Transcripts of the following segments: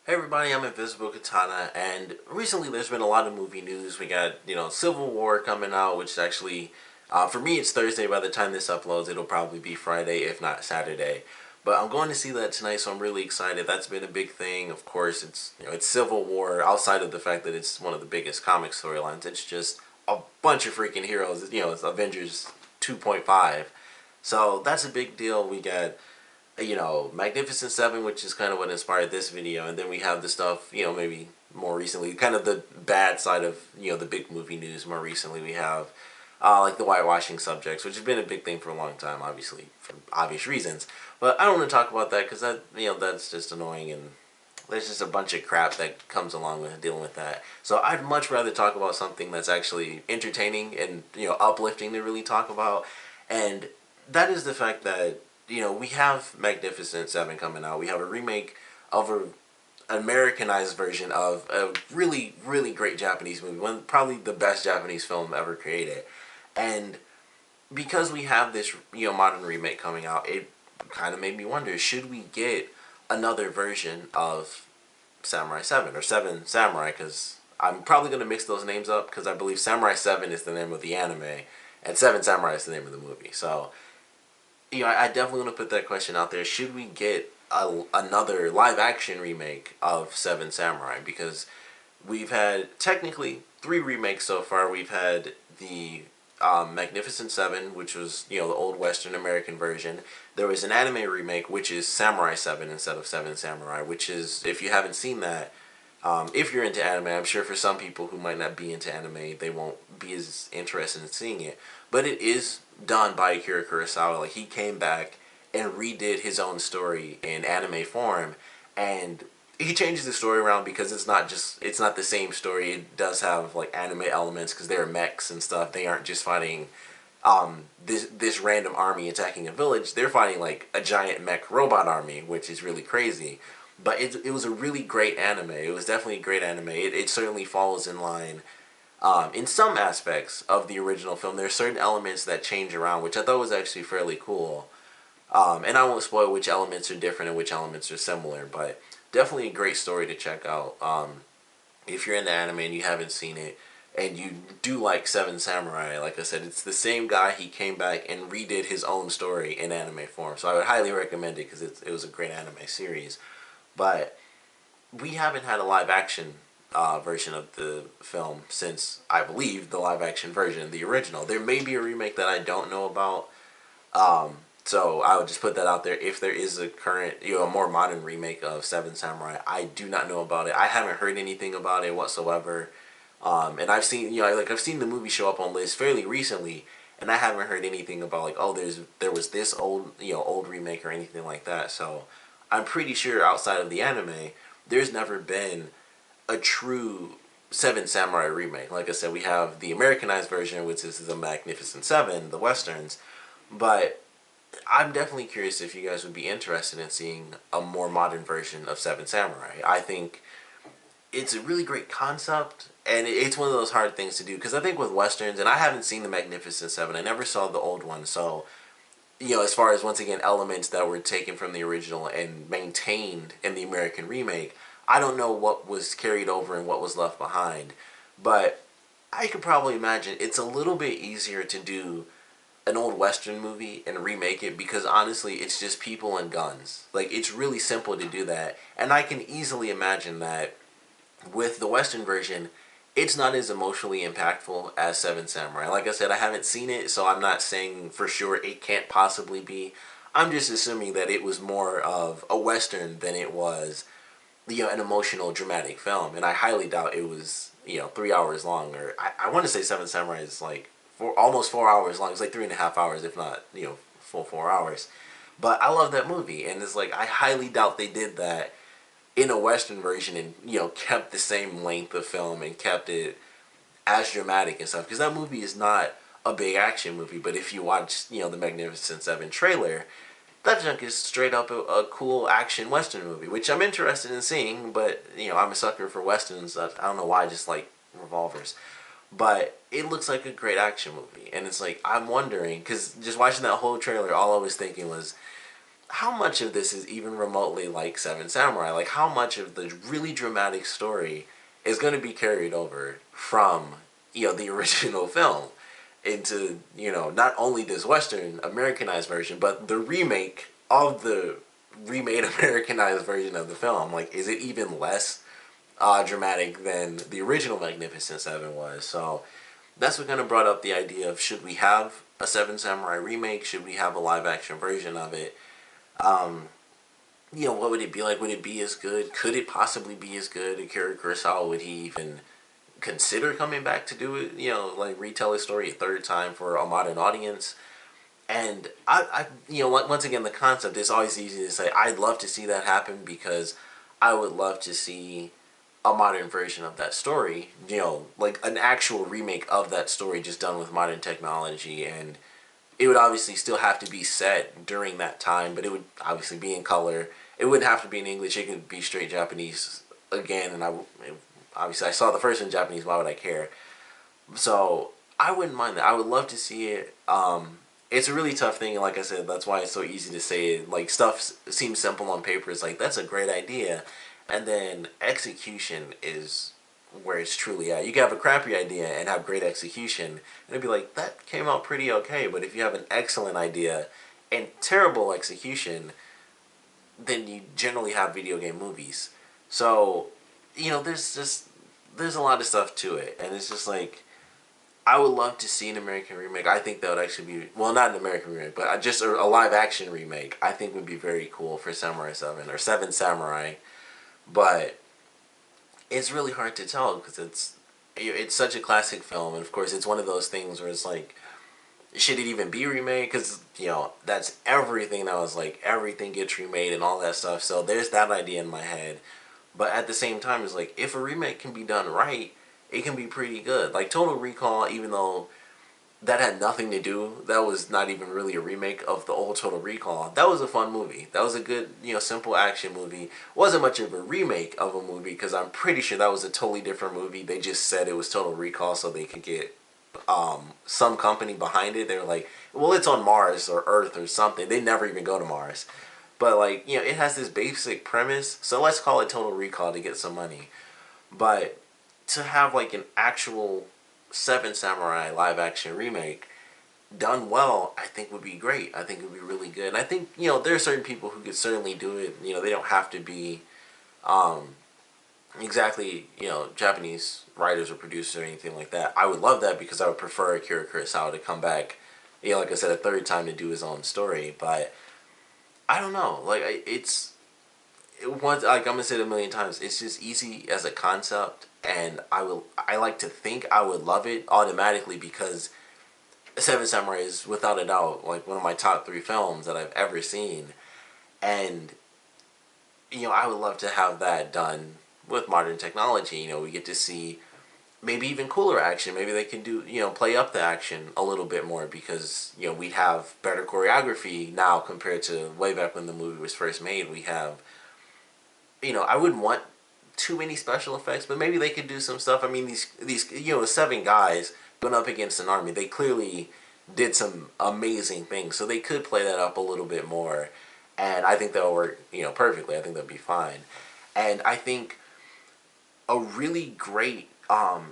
Hey everybody, I'm Invisiblekatana, and recently there's been a lot of movie news. We got, Civil War coming out, which actually, for me it's Thursday. By the time this uploads, it'll probably be Friday, if not Saturday. But I'm going to see that tonight, so I'm really excited. That's been a big thing. Of course, it's Civil War. Outside of the fact that it's one of the biggest comic storylines, it's just a bunch of freaking heroes. It's Avengers 2.5. So that's a big deal. We got Magnificent Seven, which is kind of what inspired this video, and then we have the stuff, maybe more recently, kind of the bad side of, the big movie news. More recently, we have like the whitewashing subjects, which has been a big thing for a long time, obviously for obvious reasons. But I don't want to talk about that because that's just annoying, and there's just a bunch of crap that comes along with dealing with that. So I'd much rather talk about something that's actually entertaining and uplifting to really talk about, and that is the fact that we have Magnificent Seven coming out. We have a remake of an Americanized version of a really, really great Japanese movie. Probably the best Japanese film ever created. And because we have this, modern remake coming out, it kind of made me wonder, should we get another version of Samurai 7 or 7 Samurai? Because I'm probably going to mix those names up because I believe Samurai 7 is the name of the anime and 7 Samurai is the name of the movie. So I definitely want to put that question out there. Should we get another live action remake of Seven Samurai? Because we've had technically 3 remakes so far. We've had the Magnificent Seven, which was the old Western American version. There was an anime remake, which is Samurai 7 instead of 7 Samurai. Which is, if you haven't seen that, if you're into anime, I'm sure for some people who might not be into anime, they won't be as interested in seeing it. But it is done by Akira Kurosawa. Like, he came back and redid his own story in anime form, and he changes the story around because it's not the same story. It does have like anime elements because they're mechs and stuff. They aren't just fighting this random army attacking a village. They're fighting like a giant mech robot army, which is really crazy. But it was a really great anime. It was definitely a great anime. It certainly falls in line in some aspects of the original film. There are certain elements that change around, which I thought was actually fairly cool. And I won't spoil which elements are different and which elements are similar, but definitely a great story to check out. If you're into anime and you haven't seen it, and you do like Seven Samurai, like I said, it's the same guy. He came back and redid his own story in anime form. So I would highly recommend it because it was a great anime series. But we haven't had a live action version of the film since, I believe, the live action version, the original. There may be a remake that I don't know about. So I would just put that out there. If there is a current, a more modern remake of Seven Samurai, I do not know about it. I haven't heard anything about it whatsoever. And I've seen, I've seen the movie show up on lists fairly recently, and I haven't heard anything about like, oh, there was this old, old remake or anything like that. So I'm pretty sure outside of the anime, there's never been a true Seven Samurai remake. Like I said, we have the Americanized version, which is the Magnificent Seven, the westerns, but I'm definitely curious if you guys would be interested in seeing a more modern version of Seven Samurai. I think it's a really great concept, and it's one of those hard things to do because I think with westerns, and I haven't seen the Magnificent Seven, I never saw the old one, so as far as once again elements that were taken from the original and maintained in the American remake, I don't know what was carried over and what was left behind, but I could probably imagine it's a little bit easier to do an old western movie and remake it because honestly it's just people and guns. Like, it's really simple to do that, and I can easily imagine that with the western version it's not as emotionally impactful as Seven Samurai. Like I said, I haven't seen it, so I'm not saying for sure it can't possibly be. I'm just assuming that it was more of a western than it was an emotional dramatic film, and I highly doubt it was 3 hours long. Or I want to say Seven Samurai is like almost 4 hours long. It's like 3.5 hours, if not full 4 hours. But I love that movie, and it's like I highly doubt they did that in a western version and kept the same length of film and kept it as dramatic and stuff, because that movie is not a big action movie. But if you watch the Magnificent Seven trailer, that junk is straight up a cool action western movie, which I'm interested in seeing. But I'm a sucker for westerns. I don't know why, I just like revolvers. But it looks like a great action movie, and it's like I'm wondering, because just watching that whole trailer, all I was thinking was, how much of this is even remotely like Seven Samurai? Like, how much of the really dramatic story is going to be carried over from, the original film into, not only this Western Americanized version, but the remake of the remade Americanized version of the film? Like, is it even less dramatic than the original Magnificent Seven was? So that's what kind of brought up the idea of, should we have a Seven Samurai remake? Should we have a live action version of it? What would it be like? Would it be as good? Could it possibly be as good? Akira Kurosawa, would he even consider coming back to do it? Like retell his story a third time for a modern audience? And once again, the concept is always easy to say. I'd love to see that happen because I would love to see a modern version of that story. Like an actual remake of that story, just done with modern technology, and it would obviously still have to be set during that time, but it would obviously be in color. It wouldn't have to be in English. It could be straight Japanese again, and obviously I saw the first in Japanese. Why would I care? So I wouldn't mind that. I would love to see it. It's a really tough thing, and like I said, that's why it's so easy to say it. Like, stuff seems simple on paper. It's like, that's a great idea, and then execution is where it's truly at. You can have a crappy idea and have great execution, and it'd be like, that came out pretty okay. But if you have an excellent idea and terrible execution, then you generally have video game movies. So, there's a lot of stuff to it, and it's just like, I would love to see an American remake. I think that would actually be, well, not an American remake, but just a live action remake. I think would be very cool for Samurai 7 or Seven Samurai. But it's really hard to tell because it's such a classic film, and of course it's one of those things where it's like, should it even be remade? Because that's everything that was like, everything gets remade and all that stuff. So there's that idea in my head. But at the same time, it's like, if a remake can be done right, it can be pretty good. Like Total Recall, even though that had nothing to do, that was not even really a remake of the old Total Recall. That was a fun movie. That was a good, simple action movie. Wasn't much of a remake of a movie because I'm pretty sure that was a totally different movie. They just said it was Total Recall so they could get some company behind it. They were like, well, it's on Mars or Earth or something. They never even go to Mars. But like, it has this basic premise, so let's call it Total Recall to get some money. But to have like an actual Seven Samurai live action remake done well, I think would be great. I think it would be really good. And I think, there are certain people who could certainly do it. They don't have to be exactly, Japanese writers or producers or anything like that. I would love that because I would prefer Akira Kurosawa to come back, like I said, a third time to do his own story. But I don't know. Like, like I'm gonna say it a million times, it's just easy as a concept, and I like to think I would love it automatically because Seven Samurai is without a doubt like one of my top 3 films that I've ever seen, and I would love to have that done with modern technology. We get to see maybe even cooler action. Maybe they can do, play up the action a little bit more because, we'd have better choreography now compared to way back when the movie was first made. We have, I wouldn't want too many special effects, but maybe they could do some stuff. I mean, these 7 guys going up against an army, they clearly did some amazing things, so they could play that up a little bit more, and I think that'll work, perfectly. I think that'll be fine. And I think a really great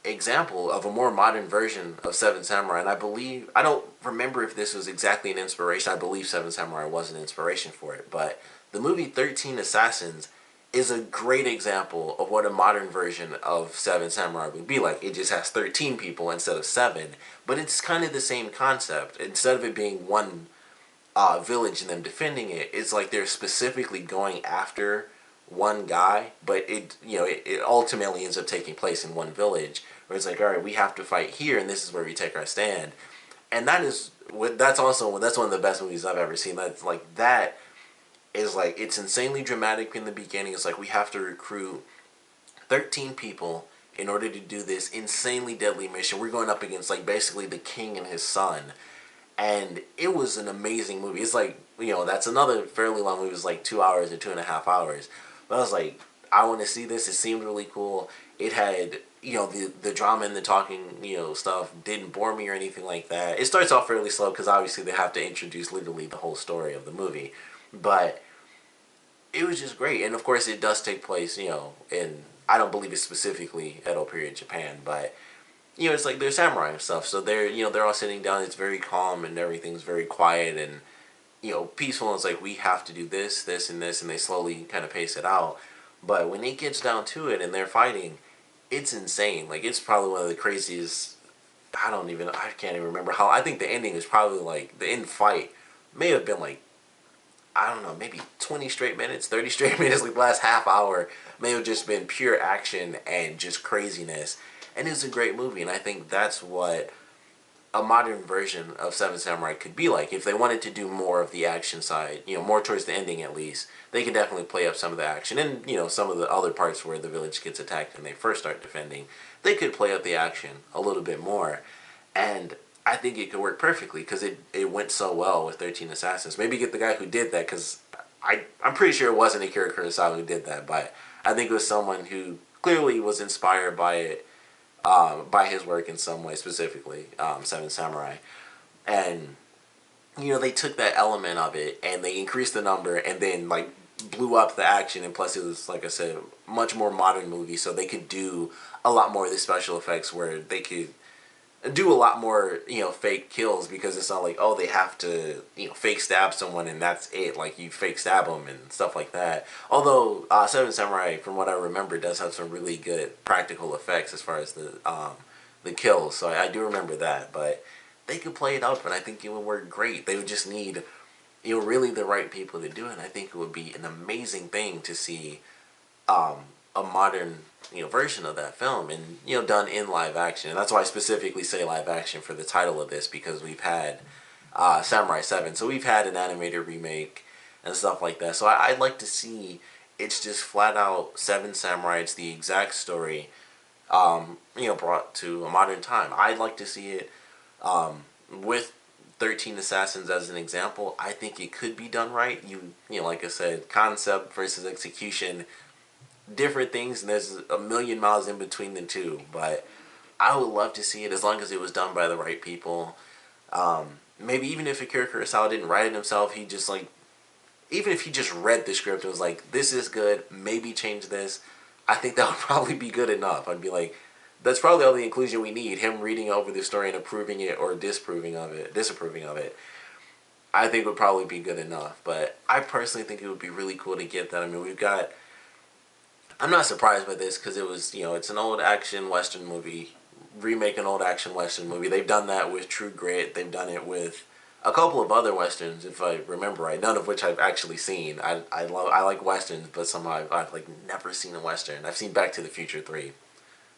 example of a more modern version of Seven Samurai, and I don't remember if this was exactly an inspiration. I believe Seven Samurai was an inspiration for it, but the movie 13 Assassins is a great example of what a modern version of Seven Samurai would be like. It just has 13 people instead of 7, but it's kind of the same concept. Instead of it being one village and them defending it, it's like they're specifically going after one guy, but it ultimately ends up taking place in one village where it's like, all right, we have to fight here, and this is where we take our stand. And that's one of the best movies I've ever seen. That is like, it's insanely dramatic in the beginning. It's like, we have to recruit 13 people in order to do this insanely deadly mission. We're going up against like basically the king and his son, and it was an amazing movie. It's like, that's another fairly long movie. It was like 2 hours or 2.5 hours. But I was like, I want to see this. It seemed really cool. It had, the drama and the talking, stuff didn't bore me or anything like that. It starts off fairly slow because obviously they have to introduce literally the whole story of the movie. But it was just great. And of course, it does take place, in, I don't believe it's specifically Edo period Japan, but it's like they're samurai and stuff. So they're all sitting down. It's very calm and everything's very quiet and peaceful. And it's like we have to do this, this, and this, and they slowly kind of pace it out. But when it gets down to it and they're fighting, it's insane. Like it's probably one of the craziest. I can't even remember how. I think the ending is probably like the end fight may have been like, I don't know, maybe 20 straight minutes, 30 straight minutes, like the last half hour may have just been pure action and just craziness. And it's a great movie, and I think that's what a modern version of Seven Samurai could be like. If they wanted to do more of the action side, more towards the ending at least, they could definitely play up some of the action. And, some of the other parts where the village gets attacked and they first start defending, they could play up the action a little bit more. And I think it could work perfectly because it went so well with 13 Assassins. Maybe get the guy who did that, because I'm pretty sure it wasn't Akira Kurosawa who did that, but I think it was someone who clearly was inspired by it, by his work in some way, specifically Seven Samurai. And, they took that element of it and they increased the number and then, like, blew up the action. And plus it was, like I said, much more modern movie, so they could do a lot more of the special effects where they could do a lot more, fake kills, because it's not like, oh, they have to, fake stab someone and that's it. Like, you fake stab them and stuff like that. Although, Seven Samurai, from what I remember, does have some really good practical effects as far as the kills. So I do remember that. But they could play it up, and I think it would work great. They would just need, really the right people to do it. And I think it would be an amazing thing to see a modern version of that film, and done in live action. And that's why I specifically say live action for the title of this, because we've had Samurai 7, so we've had an animated remake and stuff like that. So I'd like to see, it's just flat out Seven Samurai. It's the exact story, brought to a modern time. I'd like to see it with 13 Assassins as an example. I think it could be done right. Like I said, concept versus execution, different things, and there's a million miles in between the two. But I would love to see it as long as it was done by the right people. Maybe even if Akira Kurosawa didn't write it himself, he just even if he just read the script and was like, this is good, maybe change this, I think that would probably be good enough. I'd be like, that's probably all the inclusion we need. Him reading over the story and approving it or disapproving of it, I think would probably be good enough. But I personally think it would be really cool to get that. I mean, I'm not surprised by this, because it was, it's an old action Western movie, remake an old action Western movie. They've done that with True Grit. They've done it with a couple of other Westerns, if I remember right, none of which I've actually seen. I like Westerns, but somehow I've like never seen a Western. I've seen Back to the Future 3.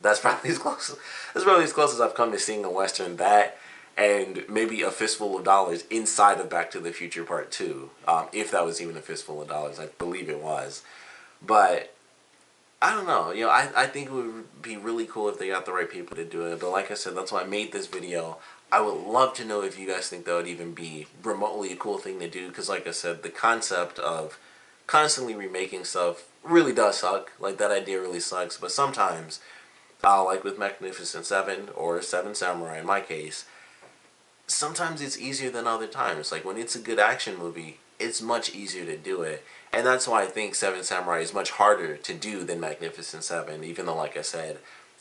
That's probably as close. That's probably as close as I've come to seeing a Western. That, and maybe A Fistful of Dollars inside of Back to the Future Part 2. If that was even A Fistful of Dollars. I believe it was. But I don't know. I think it would be really cool if they got the right people to do it. But like I said, that's why I made this video. I would love to know if you guys think that would even be remotely a cool thing to do. Because like I said, the concept of constantly remaking stuff really does suck. Like, that idea really sucks. But sometimes, like with Magnificent Seven or Seven Samurai in my case, sometimes it's easier than other times. Like, when it's a good action movie, it's much easier to do it. And that's why I think Seven Samurai is much harder to do than Magnificent Seven, even though, like I said,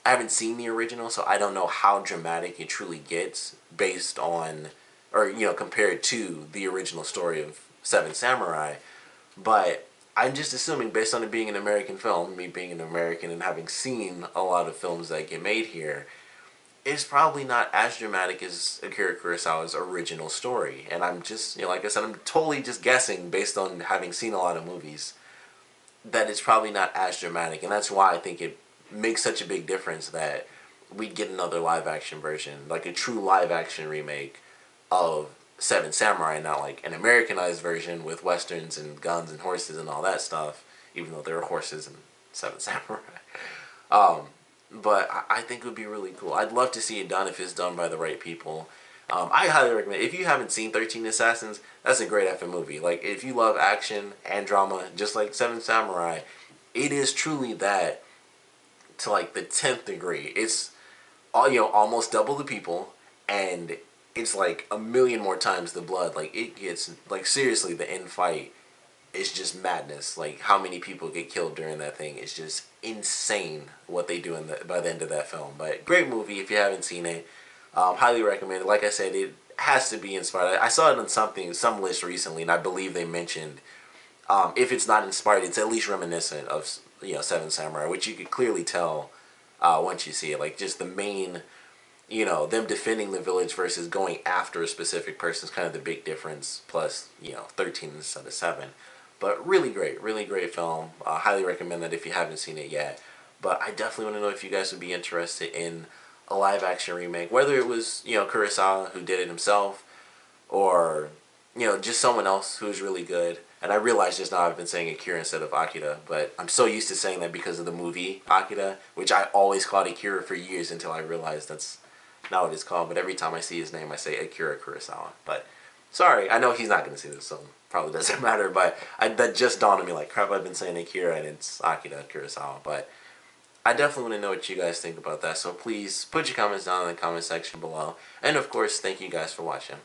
I haven't seen the original, so I don't know how dramatic it truly gets based on, or, compared to the original story of Seven Samurai. But I'm just assuming, based on it being an American film, me being an American and having seen a lot of films that get made here, it's probably not as dramatic as Akira Kurosawa's original story. And I'm just, like I said, I'm totally just guessing based on having seen a lot of movies, that it's probably not as dramatic. And that's why I think it makes such a big difference that we'd get another live action version, like a true live action remake of Seven Samurai, not like an Americanized version with westerns and guns and horses and all that stuff, even though there are horses in Seven Samurai. But I think it would be really cool. I'd love to see it done if it's done by the right people. I highly recommend, if you haven't seen 13 Assassins, that's a great effing movie. Like, if you love action and drama, just like Seven Samurai, it is truly that to like the 10th degree. It's almost double the people, and it's like a million more times the blood. Like, it gets, like, seriously, the end fight it's just madness. Like how many people get killed during that thing. It's just insane what they do by the end of that film. But great movie if you haven't seen it. Highly recommend it. Like I said, it has to be inspired. I saw it on some list recently, and I believe they mentioned if it's not inspired, it's at least reminiscent of Seven Samurai, which you could clearly tell once you see it. Like just the main, them defending the village versus going after a specific person is kind of the big difference. Plus, 13 instead of 7. But really great film. Highly recommend that if you haven't seen it yet. But I definitely want to know if you guys would be interested in a live action remake, whether it was Kurosawa who did it himself, or just someone else who's really good. And I realize just now I've been saying Akira instead of Akira, but I'm so used to saying that because of the movie Akira, which I always called Akira for years until I realized that's not what it's called. But every time I see his name, I say Akira Kurosawa. But sorry, I know he's not going to see this, so probably doesn't matter. But that just dawned on me, like, crap, I've been saying Akira and it's Akira Kurosawa. But I definitely want to know what you guys think about that. So please put your comments down in the comment section below. And of course, thank you guys for watching.